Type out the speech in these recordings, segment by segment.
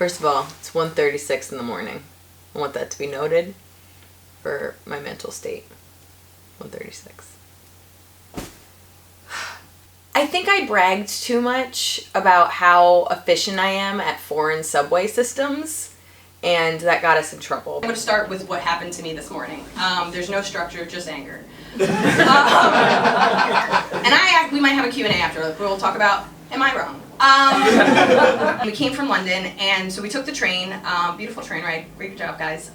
First of all, it's 1:36 in the morning. I want that to be noted for my mental state. 1:36. I think I bragged too much about how efficient I am at foreign subway systems, and that got us in trouble. I'm going to start with what happened to me this morning. There's no structure, just anger. And we might have a Q&A after, like, we'll talk about, am I wrong? We came from London, and so we took the train. Beautiful train ride. Great job, guys.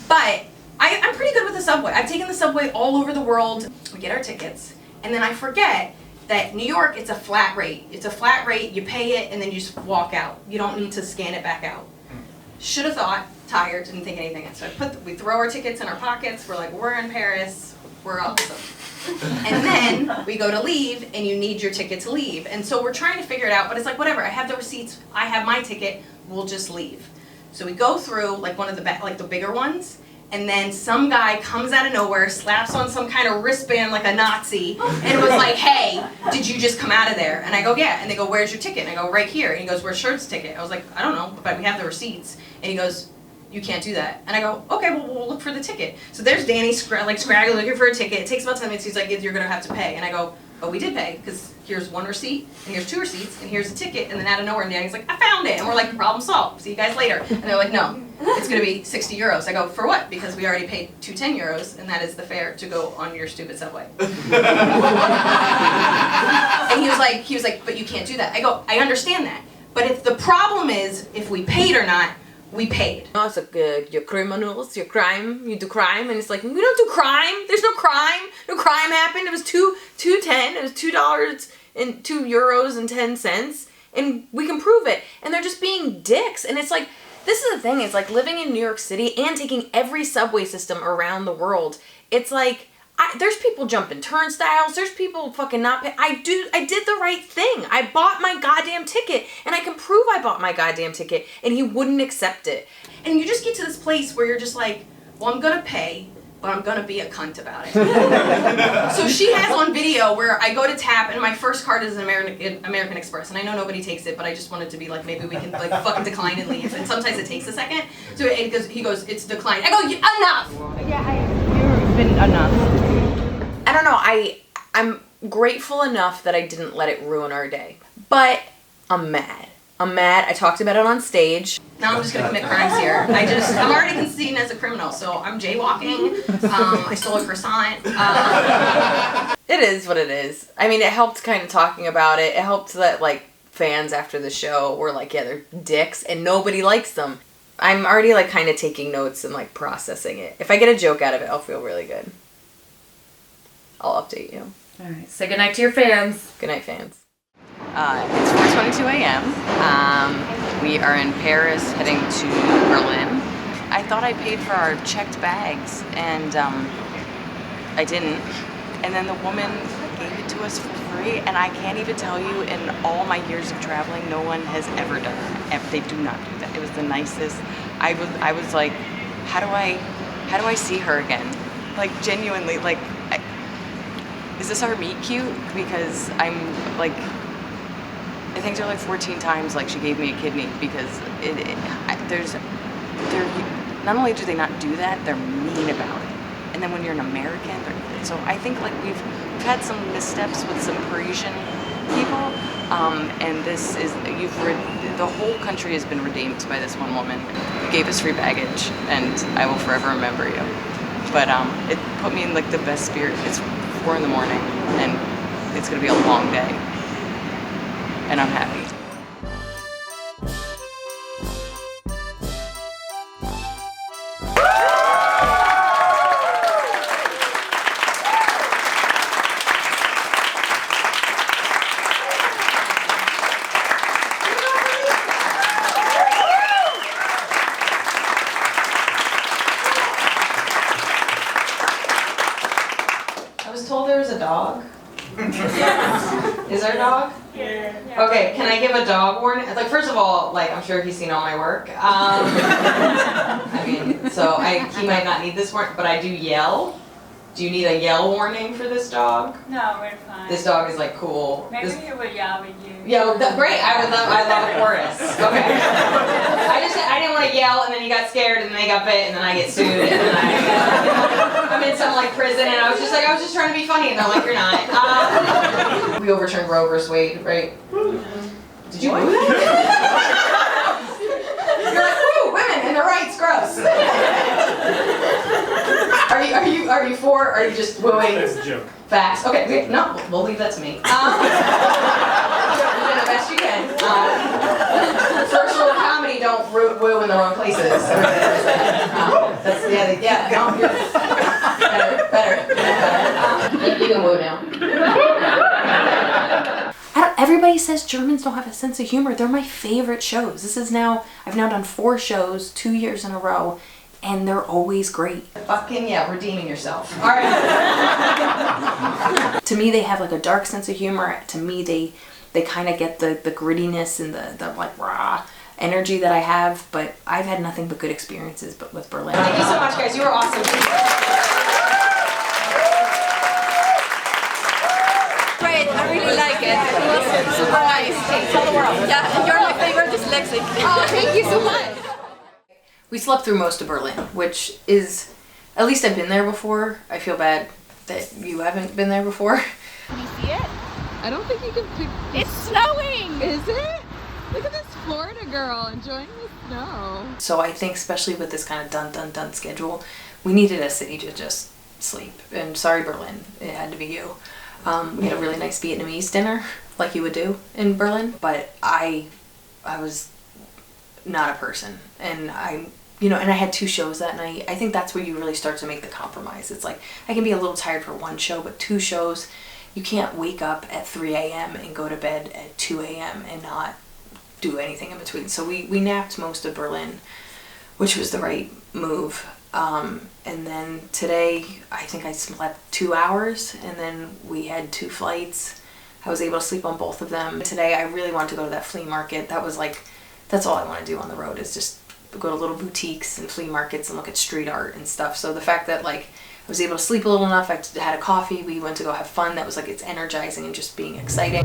But I'm pretty good with the subway. I've taken the subway all over the world. We get our tickets, and then I forget that New York, it's a flat rate. It's a flat rate, you pay it, and then you just walk out. You don't need to scan it back out. Should have thought, tired, didn't think anything. So we throw our tickets in our pockets, we're like, we're in Paris, we're awesome. And then we go to leave, and you need your ticket to leave. And so we're trying to figure it out, but it's like, whatever, I have the receipts, I have my ticket, we'll just leave. So we go through like one of the bigger ones, and then some guy comes out of nowhere, slaps on some kind of wristband like a Nazi, and was like, hey, did you just come out of there? And I go, yeah. And they go, where's your ticket? And I go, right here. And he goes, where's Shirt's ticket? I was like, I don't know, but we have the receipts. And he goes, you can't do that. And I go, okay, well, we'll look for the ticket. So there's Danny scraggling looking for a ticket. It takes about 10 minutes. He's like, you're going to have to pay. And I go, oh, we did pay, because here's one receipt, and here's two receipts, and here's a ticket. And then out of nowhere, Danny's like, I found it. And we're like, problem solved. See you guys later. And they're like, no, it's going to be 60 euros. I go, for what? Because we already paid 210 euros, and that is the fare to go on your stupid subway. And he was like, but you can't do that. I go, I understand that. But if the problem is if we paid or not, we paid. Oh, it's like your criminals, your crime, you do crime, and it's like, we don't do crime. There's no crime. No crime happened. It was $2.10. It was $2 and €2.10, and we can prove it. And they're just being dicks. And it's like, this is the thing. It's like living in New York City and taking every subway system around the world. It's like, there's people jumping turnstiles. There's people fucking not pay. I did the right thing. I bought my goddamn ticket, and I can prove I bought my goddamn ticket, and he wouldn't accept it. And you just get to this place where you're just like, well, I'm gonna pay, but I'm gonna be a cunt about it. So she has on video where I go to tap, and my first card is an American Express, and I know nobody takes it, but I just wanted to be like, maybe we can like fucking decline and leave. And sometimes it takes a second. So he goes, it's declined. I go, enough. Yeah, you've been enough. I don't know. I'm grateful enough that I didn't let it ruin our day, but I'm mad. I talked about it on stage. Now I'm just gonna commit crimes here. I'm already seen as a criminal, so I'm jaywalking. I stole a croissant. It is what it is. I mean, it helped kind of talking about it. It helped that like fans after the show were like, yeah, they're dicks, and nobody likes them. I'm already like kind of taking notes and like processing it. If I get a joke out of it, I'll feel really good. I'll update you. All right. Say goodnight to your fans. Good night, fans. It's 4:22 a.m. We are in Paris heading to Berlin. I thought I paid for our checked bags, and I didn't. And then the woman gave it to us for free, and I can't even tell you, in all my years of traveling, no one has ever done that. They do not do that. It was the nicest. I was like, how do I see her again? Like, genuinely, like, is this our meet cute? Because I'm like, I think there are like 14 times like she gave me a kidney, because not only do they not do that, they're mean about it. And then when you're an American, so I think like we've had some missteps with some Parisian people, and this is, the whole country has been redeemed by this one woman. You gave us free baggage, and I will forever remember you. But it put me in like the best spirit. It's 4 in the morning, and it's gonna be a long day, and I'm happy. Dog? Is there a dog? Yeah. Okay, can I give a dog warning? Like, first of all, like, I'm sure he's seen all my work. I mean, so he might not need this warning, but I do yell. Do you need a yell warning for this dog? No, we're fine. This dog is like cool. Maybe he would yell with you. Yeah, well, great. I love a chorus. Okay. I didn't want to yell, and then he got scared, and then they got bit, and then I get sued, and then I'm in some like prison, and I was just trying to be funny, and they're like, you're not. We overturned Roe versus Wade, right? Did you woo that? You're like, woo, women and their rights, gross. Are you for? Or are you just wooing? That's a joke. Facts. Okay, no, we'll leave that to me. You're doing the best you can. First rule of comedy: don't woo in the wrong places. That's no, you're better. You can woo now. Everybody says Germans don't have a sense of humor. They're my favorite shows. I've now done 4 shows, 2 years in a row. And they're always great. Fucking yeah, redeeming yourself. All right. To me, they have like a dark sense of humor. To me, they kind of get the grittiness and the like raw energy that I have. But I've had nothing but good experiences with Berlin. Thank you so much, guys. You were awesome. Great, I really like it. It was super nice. Tell the world. Yeah, you're my favorite dyslexic. Oh, thank you so much. We slept through most of Berlin, which is, at least I've been there before. I feel bad that you haven't been there before. Can you see it? I don't think you can pick. It's snowing! Is it? Look at this Florida girl enjoying the snow. So I think especially with this kind of dun schedule, we needed a city to just sleep. And sorry Berlin, it had to be you. We had a really nice Vietnamese dinner, like you would do in Berlin, but I was not a person, and and I had 2 shows that night. I think that's where you really start to make the compromise. It's like, I can be a little tired for 1 show, but 2 shows, you can't wake up at 3 a.m. and go to bed at 2 a.m. and not do anything in between. So we napped most of Berlin, which was the right move. And then today, I think I slept 2 hours, and then we had 2 flights. I was able to sleep on both of them. Today, I really wanted to go to that flea market. That's all I want to do on the road, is just go to little boutiques and flea markets and look at street art and stuff. So the fact that I was able to sleep a little enough, I had a coffee, we went to go have fun, that was it's energizing and just being exciting.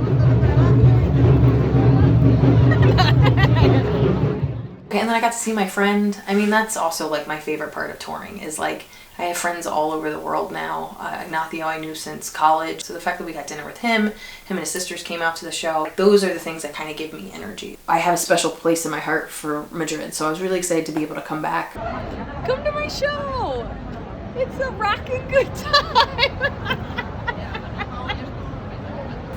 Okay, and then I got to see my friend. I mean, that's also my favorite part of touring is I have friends all over the world now. Ignacio I knew since college. So the fact that we got dinner with him and his sisters came out to the show, those are the things that kind of give me energy. I have a special place in my heart for Madrid, so I was really excited to be able to come back. Come to my show! It's a rockin' good time!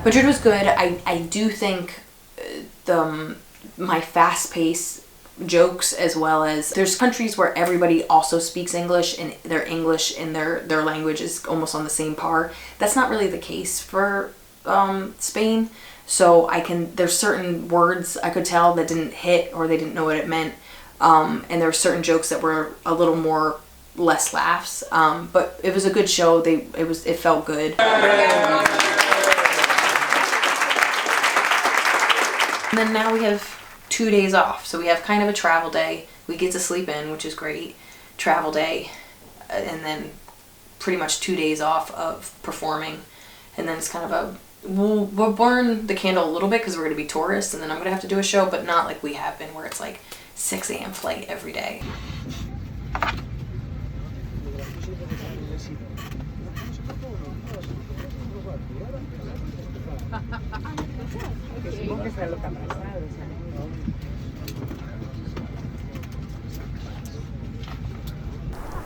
Madrid was good. I do think my fast pace jokes, as well as there's countries where everybody also speaks English and their English and their language is almost on the same par. That's not really the case for Spain. So there's certain words I could tell that didn't hit or they didn't know what it meant. And there were certain jokes that were a little more less laughs. But it was a good show. It felt good. And then now we have 2 days off, so we have kind of a travel day. We get to sleep in, which is great. Travel day, and then pretty much 2 days off of performing, and then it's kind of we'll burn the candle a little bit because we're going to be tourists, and then I'm going to have to do a show, but not like we have been, where it's 6 a.m. flight every day.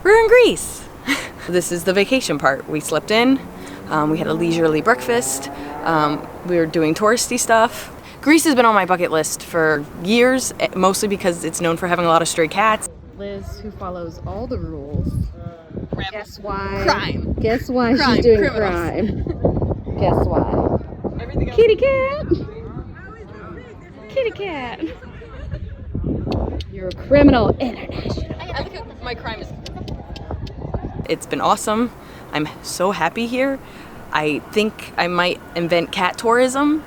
We're in Greece. This is the vacation part. We slept in, we had a leisurely breakfast, we were doing touristy stuff. Greece has been on my bucket list for years, mostly because it's known for having a lot of stray cats. Liz, who follows all the rules. Guess why? Crime. Guess why Crime. she's doing Criminals. crime. Guess why? Kitty cat! Kitty cat! You're a criminal international. My crime is... It's been awesome. I'm so happy here. I think I might invent cat tourism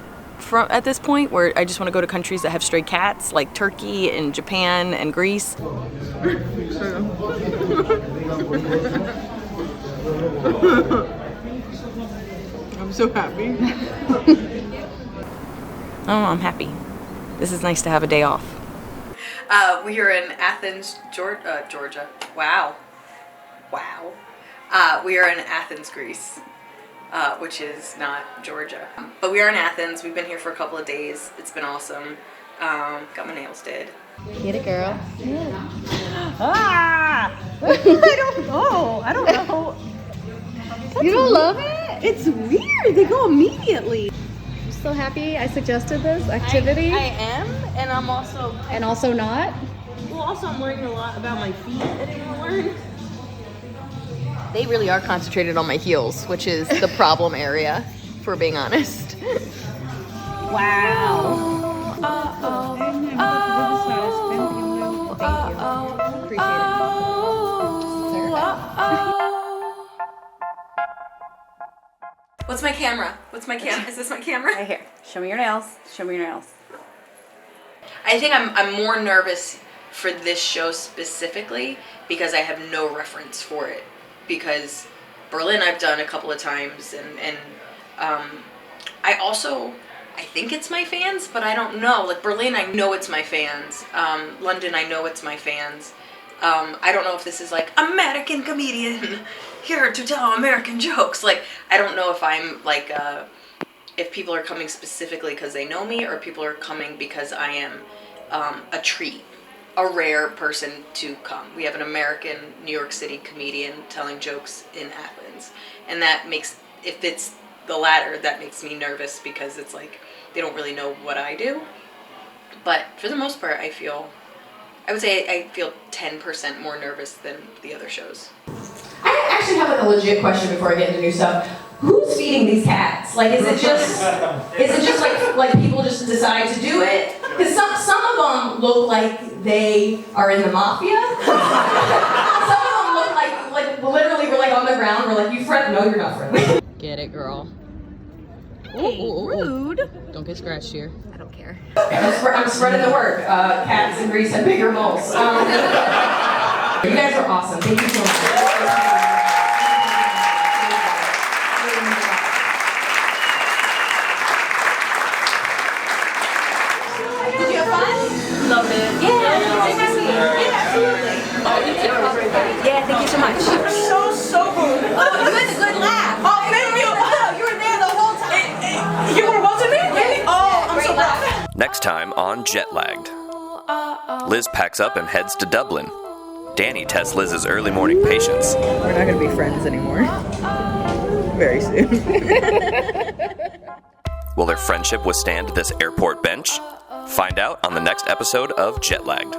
at this point, where I just want to go to countries that have stray cats, like Turkey and Japan and Greece. I'm so happy. Oh, I'm happy. This is nice to have a day off. We are in Athens, Georgia. Wow. Wow. We are in Athens, Greece, which is not Georgia. But we are in Athens. We've been here for a couple of days. It's been awesome. Got my nails did. Get it, girl. Ah! I don't know. You don't love it? It's weird. They go immediately. I'm so happy I suggested this activity. I am, and I'm also... And also not. Well, also I'm worrying a lot about my feet anymore. They really are concentrated on my heels, which is the problem area, if we're being honest. Wow. What's my camera? What's my camera? Is this my camera? Right here. Show me your nails. Show me your nails. I think I'm more nervous for this show specifically because I have no reference for it. Because Berlin I've done a couple of times, and I think it's my fans, but I don't know. Like Berlin, I know it's my fans. London, I know it's my fans. I don't know if this is like American comedian here to tell American jokes. Like I don't know if I'm like if people are coming specifically because they know me, or people are coming because I am a treat, a rare person to come. We have an American New York City comedian telling jokes in Athens, and that makes, if it's the latter, that makes me nervous because it's like they don't really know what I do. But for the most part, I would say I feel 10% more nervous than the other shows. I actually have like a legit question before I get into new stuff. Who's feeding these cats? Like, is it just like people just decide to do it? Because some of them look like they are in the mafia. Some of them look like literally we're like on the ground. We're like, you friend? No, you're not friendly. Get it, girl. Hey, rude. Don't get scratched here. I don't care. I'm spreading the word. Cats in Greece have bigger moles. You guys are awesome. Thank you so much. Did you have fun? Loved it. Yeah, absolutely. Yeah, thank you so much. So cool. Oh, you had a good laugh. Oh, thank you. You were there the whole time. You were watching me? Really? Oh, I'm so proud. Next time on Jet Lagged. Liz packs up and heads to Dublin. Danny tests Liz's early morning patience. We're not going to be friends anymore. Very soon. Will their friendship withstand this airport bench? Find out on the next episode of Jet Lagged.